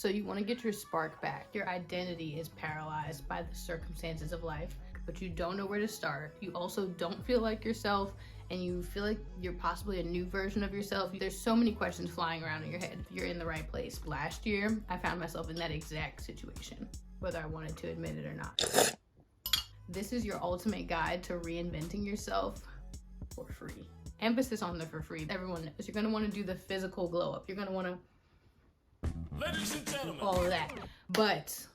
So you want to get your spark back. Your identity is paralyzed by the circumstances of life, but you don't know where to start. You also don't feel like yourself, and you feel like you're possibly a new version of yourself. There's so many questions flying around in your head. You're in the right place. Last year, I found myself in that exact situation, whether I wanted to admit it or not. This is your ultimate guide to reinventing yourself for free. Emphasis on the for free. Everyone knows you're gonna want to do the physical glow up. You're gonna want to, ladies and gentlemen, all of that, but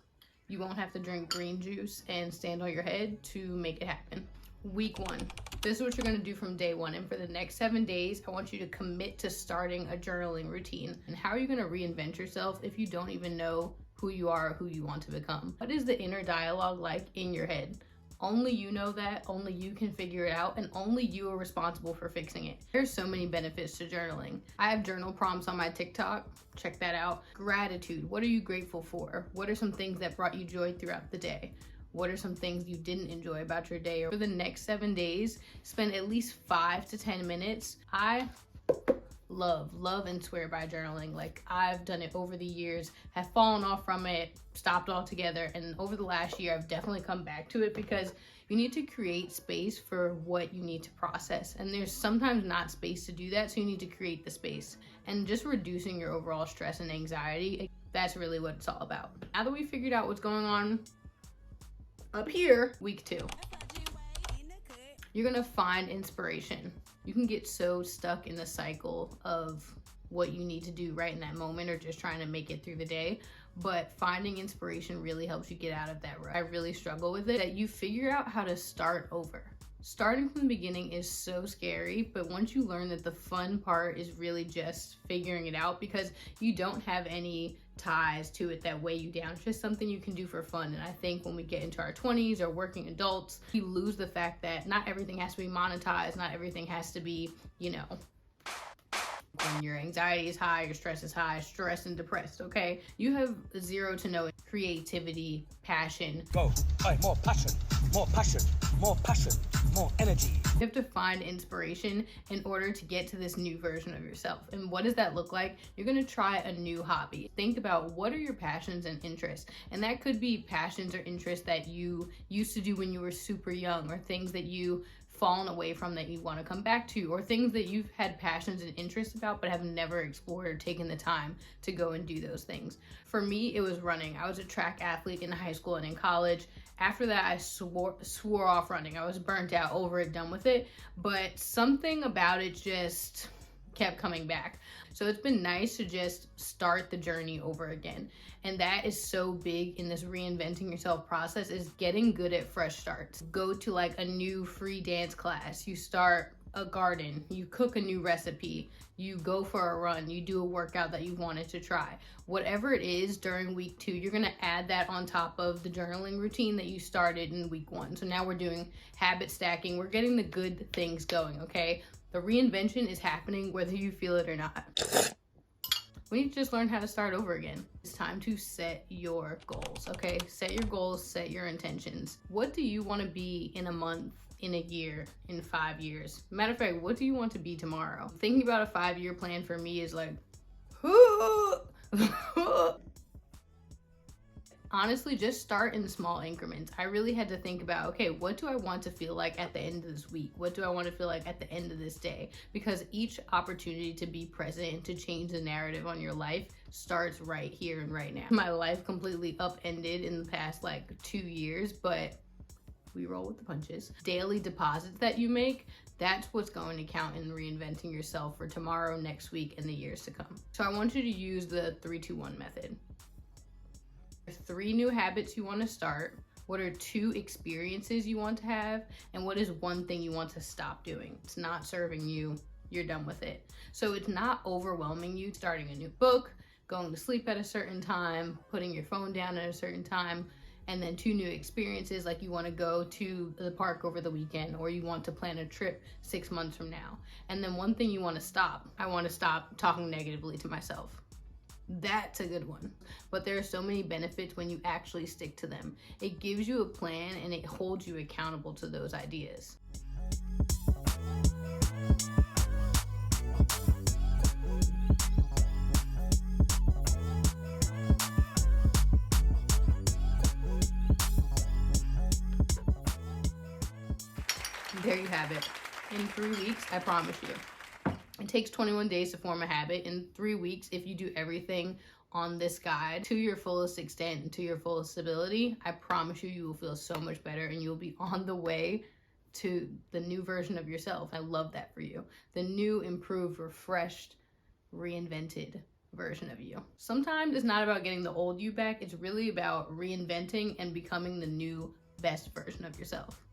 you won't have to drink green juice and stand on your head to make it happen. Week 1, this is what you're going to do from day 1, and for the next 7 days I want you to commit to starting a journaling routine. And how are you going to reinvent yourself if you don't even know who you are or who you want to become? What is the inner dialogue like in your head? Only you know that, only you can figure it out, and only you are responsible for fixing it. There's so many benefits to journaling. I have journal prompts on my TikTok, check that out. Gratitude, what are you grateful for? What are some things that brought you joy throughout the day? What are some things you didn't enjoy about your day? For the next 7 days, spend at least 5 to 10 minutes. I love and swear by journaling. Like, I've done it over the years, have fallen off from it, stopped altogether, and over the last year I've definitely come back to it because you need to create space for what you need to process, and there's sometimes not space to do that, so you need to create the space. And just reducing your overall stress and anxiety, that's really what it's all about. Now that we figured out what's going on up here, week 2, you're gonna find inspiration. You can get so stuck in the cycle of what you need to do right in that moment or just trying to make it through the day, but finding inspiration really helps you get out of that rut. I really struggle with it, that you figure out how to start over. Starting from the beginning is so scary, but once you learn that the fun part is really just figuring it out, because you don't have any ties to it that weigh you down. It's just something you can do for fun. And I think when we get into our 20s or working adults, we lose the fact that not everything has to be monetized, not everything has to be, you know, when your anxiety is high, your stress is high, stressed and depressed, okay? You have 0 to no creativity, passion. go. Hey, more passion, more passion, more passion, more energy. You have to find inspiration in order to get to this new version of yourself. And what does that look like? You're gonna try a new hobby. Think about what are your passions and interests. And that could be passions or interests that you used to do when you were super young, or things that you fallen away from that you want to come back to, or things that you've had passions and interests about but have never explored or taken the time to go and do those things. For me, it was running. I was a track athlete in high school and in college. After that, I swore off running. I was burnt out, over it, done with it, but something about it just kept coming back. So it's been nice to just start the journey over again. And that is so big in this reinventing yourself process, is getting good at fresh starts. Go to like a new free dance class, you start a garden, you cook a new recipe, you go for a run, you do a workout that you wanted to try. Whatever it is during week 2, you're gonna add that on top of the journaling routine that you started in week 1. So now we're doing habit stacking. We're getting the good things going, okay? The reinvention is happening whether you feel it or not. We need to just learn how to start over again. It's time to set your goals, okay? Set your goals, set your intentions. What do you want to be in a month, in a year, in 5 years? Matter of fact, what do you want to be tomorrow? Thinking about a 5-year plan for me is like, honestly, just start in small increments. I really had to think about, okay, what do I want to feel like at the end of this week? What do I want to feel like at the end of this day? Because each opportunity to be present and to change the narrative on your life starts right here and right now. My life completely upended in the past like 2 years, but we roll with the punches. Daily deposits that you make, that's what's going to count in reinventing yourself for tomorrow, next week, and the years to come. So I want you to use the 3-2-1 method. 3 new habits you want to start, what are 2 experiences you want to have, and what is 1 thing you want to stop doing. It's not serving you, you're done with it. So it's not overwhelming you. Starting a new book, going to sleep at a certain time, putting your phone down at a certain time, and then 2 new experiences, like you want to go to the park over the weekend, or you want to plan a trip 6 months from now. And then 1 thing you want to stop. I want to stop talking negatively to myself. That's a good one. But there are so many benefits when you actually stick to them. It gives you a plan and it holds you accountable to those ideas. there you have it. In 3 weeks, I promise you. It takes 21 days to form a habit. In 3 weeks, if you do everything on this guide to your fullest extent and to your fullest ability, I promise you, you will feel so much better and you'll be on the way to the new version of yourself. I love that for you. The new, improved, refreshed, reinvented version of you. Sometimes it's not about getting the old you back. It's really about reinventing and becoming the new best version of yourself.